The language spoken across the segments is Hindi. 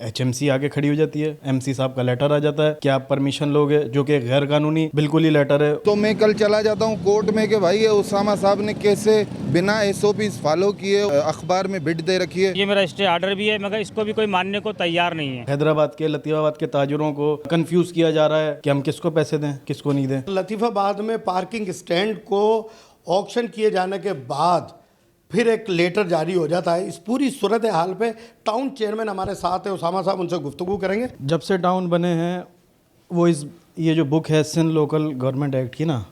एचएमसी आके खड़ी हो जाती है, एमसी साहब का लेटर आ जाता है कि आप परमिशन लोगे, जो कि गैर कानूनी बिल्कुल ही लेटर है। तो मैं कल चला जाता हूँ कोर्ट में कि भाई ये उसामा साहब ने कैसे बिना एसओपी फॉलो किए अखबार में बिड दे रखी है। ये मेरा स्टे ऑर्डर भी है, मगर इसको भी कोई मानने को तैयार नहीं है। हैदराबाद के लतीफाबाद के ताजरों को कंफ्यूज किया जा रहा है कि हम किसको पैसे दें किसको नहीं दें। लतीफाबाद में पार्किंग स्टैंड को ऑक्शन किए जाने के बाद फिर एक लेटर जारी हो जाता है। इस पूरी सूरत हाल पे टाउन चेयरमैन हमारे साथ है, उसामा साहब, उनसे गुफ्तगू करेंगे। जब से टाउन बने हैं वो ये जो बुक है सिंध लोकल गवर्नमेंट एक्ट की ना,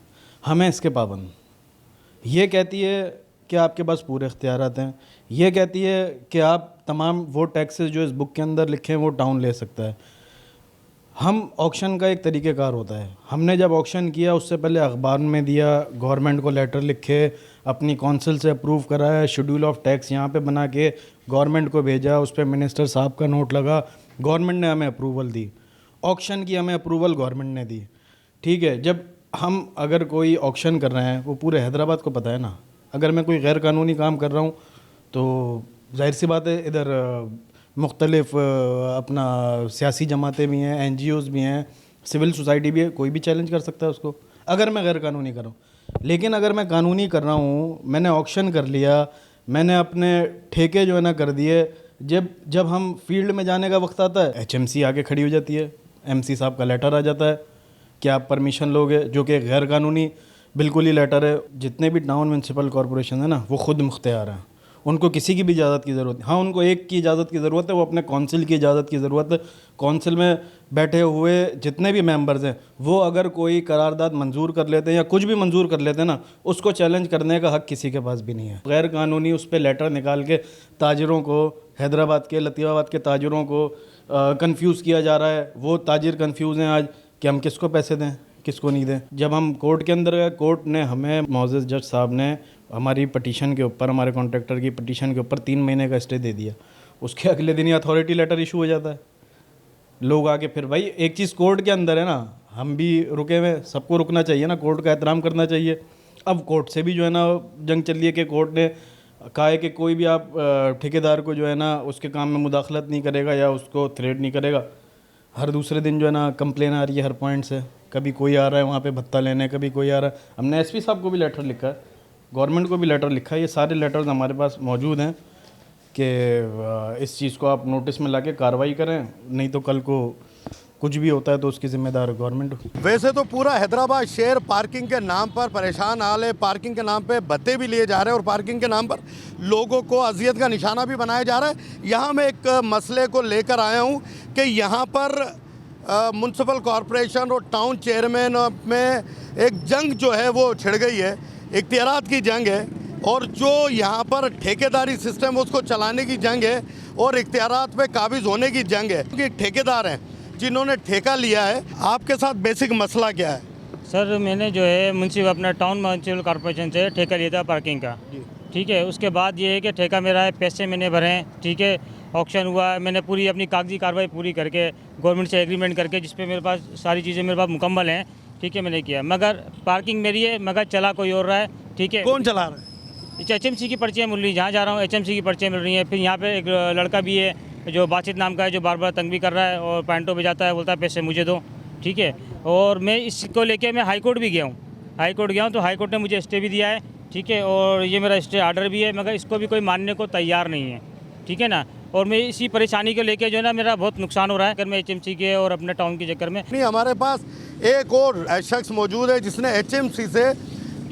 हमें इसके पाबंद। ये कहती है कि आपके पास पूरे इख्तियारात हैं, ये कहती है कि आप तमाम वो टैक्सेस जो इस बुक के अंदर लिखे हैं वो टाउन ले सकता है। हम ऑक्शन का एक तरीक़ेकार होता है, हमने जब ऑक्शन किया उससे पहले अखबार में दिया, गवर्नमेंट को लेटर लिखे, अपनी कौंसिल से अप्रूव कराया, शेड्यूल ऑफ टैक्स यहाँ पे बना के गवर्नमेंट को भेजा, उस पर मिनिस्टर साहब का नोट लगा, गवर्नमेंट ने हमें अप्रूवल दी, ऑक्शन की हमें अप्रूवल गवर्नमेंट ने दी। ठीक है, जब हम अगर कोई ऑक्शन कर रहे हैं वो पूरे हैदराबाद को पता है ना। अगर मैं कोई गैर कानूनी काम कर रहा हूँ तो जाहिर सी बात है इधर मुख्तलिफ अपना सियासी जमातें भी हैं, NGOs भी हैं, सिविल सोसाइटी भी है, कोई भी चैलेंज कर सकता है उसको अगर मैं गैर कानूनी कर रहा हूँ। लेकिन अगर मैं कानूनी कर रहा हूँ, मैंने ऑक्शन कर लिया, मैंने अपने ठेके जो है ना कर दिए, जब हम फील्ड में जाने का वक्त आता है HMC आके खड़ी हो जाती है, MC साहब का लेटर आ जाता है कि आप परमिशन लोगे, जो कि गैर कानूनी बिल्कुल ही लेटर है। जितने भी टाउन म्यूनसिपल कॉरपोरेशन है ना वो खुद मुख्तियार हैं, उनको किसी की भी इजाज़त की ज़रूरत नहीं। हाँ, उनको एक की इजाज़त की ज़रूरत है, वो अपने कौंसिल की इजाज़त की ज़रूरत है। कौंसिल में बैठे हुए जितने भी मेंबर्स हैं वो अगर कोई करारदाद मंजूर कर लेते हैं या कुछ भी मंजूर कर लेते हैं ना, उसको चैलेंज करने का हक़ किसी के पास भी नहीं है। गैर कानूनी उस पर लेटर निकाल के ताजरों को, हैदराबाद के लतीफाबाद के ताजरों को कंफ्यूज किया जा रहा है। वो ताजिर कंफ्यूज हैं आज कि हम किसको पैसे दें किसको नहीं दें। जब हम कोर्ट के अंदर गए, कोर्ट ने हमें, मोअज़्ज़ज़ जज साहब ने हमारी पटिशन के ऊपर, हमारे कॉन्ट्रैक्टर की पटिशन के ऊपर 3 महीने का स्टे दे दिया। उसके अगले दिन ही अथॉरिटी लेटर इशू हो जाता है। लोग आके फिर भाई एक चीज़ कोर्ट के अंदर है ना, हम भी रुके हुए, सबको रुकना चाहिए ना, कोर्ट का एहतराम करना चाहिए। अब कोर्ट से भी जो है ना जंग चल रही है कि कोर्ट ने कहा है कि कोई भी आप ठेकेदार को जो है ना उसके काम में मुदाखलत नहीं करेगा या उसको थ्रेट नहीं करेगा। हर दूसरे दिन जो है ना कंप्लेन आ रही है हर पॉइंट से, कभी कोई आ रहा है वहाँ पे भत्ता लेने, कभी कोई आ रहा है। हमने SP साहब को भी लेटर लिखा है, गवर्नमेंट को भी लेटर लिखा है। ये सारे लेटर्स हमारे पास मौजूद हैं कि इस चीज़ को आप नोटिस में लाके कार्रवाई करें, नहीं तो कल को कुछ भी होता है तो उसकी जिम्मेदार गवर्नमेंट हो। वैसे तो पूरा हैदराबाद शहर पार्किंग के नाम पर परेशान हाल है, पार्किंग के नाम पे भत्ते भी लिए जा रहे हैं और पार्किंग के नाम पर लोगों को अजियत का निशाना भी बनाया जा रहा है। यहाँ मैं एक मसले को लेकर आया हूँ कि यहाँ पर म्यूनसिपल कॉरपोरेशन और टाउन चेयरमैन में एक जंग जो है वो छिड़ गई है, इख्तियारात की जंग है, और जो यहाँ पर ठेकेदारी सिस्टम उसको चलाने की जंग है और इख्तियारात पे काबिज होने की जंग है। क्योंकि ठेकेदार हैं जिन्होंने ठेका लिया है। आपके साथ बेसिक मसला क्या है? सर, मैंने जो है म्यूनसिपल अपना टाउन म्यूनसिपल कॉर्पोरेशन से ठेका लिया था पार्किंग का। ठीक है, उसके बाद ये है कि ठेका मेरा है, पैसे मैंने भरे हैं। ठीक है, ऑक्शन हुआ है, मैंने पूरी अपनी कागजी कार्रवाई पूरी करके गवर्नमेंट से एग्रीमेंट करके, जिस पे मेरे पास सारी चीज़ें मेरे पास मुकम्मल हैं। ठीक है, मैंने किया, मगर पार्किंग मेरी है, मगर चला कोई और रहा है। ठीक है, कौन चला रहा है? HMC की पर्चियाँ मिल रही हैं, जहाँ जा रहा हूँ HMC की पर्चियाँ मिल रही हैं। फिर यहाँ पे एक लड़का भी है जो बातचीत नाम का है, जो बार बार तंग भी कर रहा है और पैंटों पे जाता है, बोलता है पैसे मुझे दो। ठीक है, और मैं इसको लेके मैं हाई कोर्ट भी गया हूँ। हाई कोर्ट गया हूँ तो हाई कोर्ट ने मुझे स्टे भी दिया है। ठीक है, और ये मेरा स्टे ऑर्डर भी है, मगर इसको भी कोई मानने को तैयार नहीं है। ठीक है ना, और मैं इसी परेशानी को लेके जो है ना मेरा बहुत नुकसान हो रहा है अगर मैं HMC के और अपने टाउन के चक्कर में। नहीं, हमारे पास एक और शख्स मौजूद है जिसने HMC से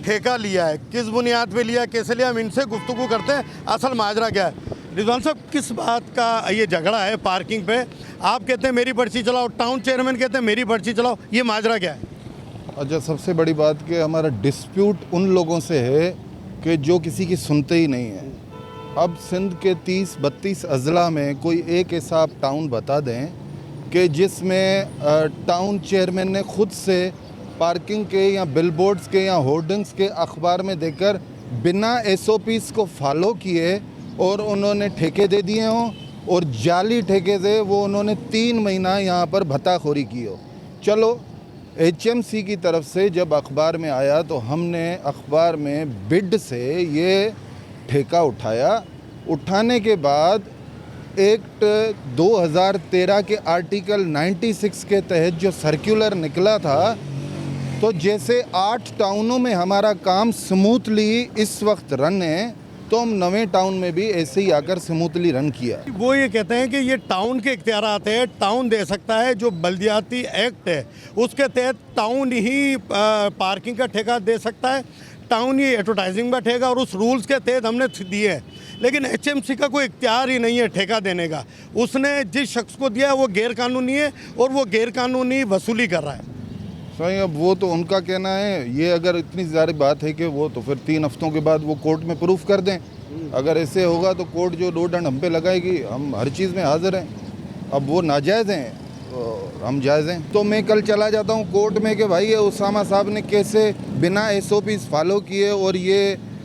ठेका लिया है। किस बुनियाद पे लिया, कैसे लिया, हम इनसे गुफ्तगू करते हैं, असल माजरा क्या है। रिजवान साहब, किस बात का ये झगड़ा है पार्किंग पे? आप कहते हैं मेरी पर्ची चलाओ, टाउन चेयरमैन कहते हैं मेरी पर्ची चलाओ, ये माजरा क्या है? अच्छा, सबसे बड़ी बात कि हमारा डिस्प्यूट उन लोगों से है कि जो किसी की सुनते ही नहीं है। अब सिंध के 30-32 अजला में कोई एक ऐसा आप टाउन बता दें कि जिसमें टाउन चेयरमैन ने खुद से पार्किंग के या बिलबोर्ड्स के या होर्डिंग्स के अखबार में देकर बिना SOPs को फॉलो किए और उन्होंने ठेके दे दिए हों, और जाली ठेके से वो उन्होंने 3 महीना यहाँ पर भत्ताखोरी की हो। चलो, HMC की तरफ से जब अखबार में आया तो हमने अखबार में बिड से ये ठेका उठाया। उठाने के बाद एक्ट 2013 के आर्टिकल 96 के तहत जो सर्कुलर निकला था, तो जैसे 8 टाउनों में हमारा काम स्मूथली इस वक्त रन है, तो हम नवे टाउन में भी ऐसे ही आकर स्मूथली रन किया। वो ये कहते हैं कि ये टाउन के इख्तियारात है, टाउन दे सकता है। जो बल्दियाती एक्ट है उसके तहत टाउन ही पार्किंग का ठेका दे सकता है, टाउन ही एडवर्टाइजिंग का ठेका, और उस रूल्स के तहत हमने दिए हैं। लेकिन एचएमसी का कोई इख्तियार ही नहीं है ठेका देने का। उसने जिस शख्स को दिया है वो गैर कानूनी है और वो गैर कानूनी वसूली कर रहा है। सही, अब वो तो उनका कहना है। ये अगर इतनी सारी बात है कि वो तो फिर 3 हफ्तों के बाद वो कोर्ट में प्रूफ कर दें। अगर ऐसे होगा तो कोर्ट जो 2 दंड हम पे लगाएगी, हम हर चीज़ में हाजिर हैं। अब वो नाजायज़ हैं, हम जायज़ हैं। तो मैं कल चला जाता हूँ कोर्ट में कि भाई ये उसामा साहब ने कैसे बिना SOPs फॉलो किए और ये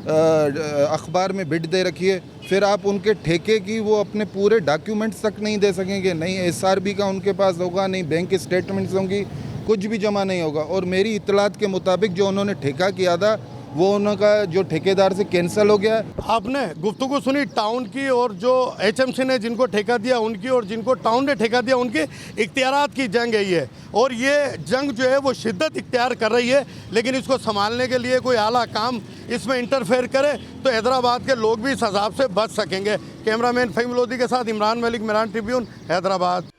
अखबार में बिड दे रखी है। फिर आप उनके ठेके की वो अपने पूरे डॉक्यूमेंट्स तक नहीं दे सकेंगे, नहीं SRB का उनके पास होगा, नहीं बैंक की स्टेटमेंट्स होंगी, कुछ भी जमा नहीं होगा। और मेरी इतलात के मुताबिक जो उन्होंने ठेका किया था वो उनका जो ठेकेदार से कैंसिल हो गया। आपने गुफ्तगू सुनी टाउन की, और जो HMC ने जिनको ठेका दिया उनकी, और जिनको टाउन ने ठेका दिया उनके इख्तियारात की जंग है ये। और ये जंग जो है वो शिद्दत इख्तियार कर रही है। लेकिन इसको संभालने के लिए कोई आला काम इसमें इंटरफेयर करे तो हैदराबाद के लोग भी इस अजाब से बच सकेंगे। कैमरामैन फ़हीम लोधी के साथ इमरान मलिक, मेरान ट्रिब्यून, हैदराबाद।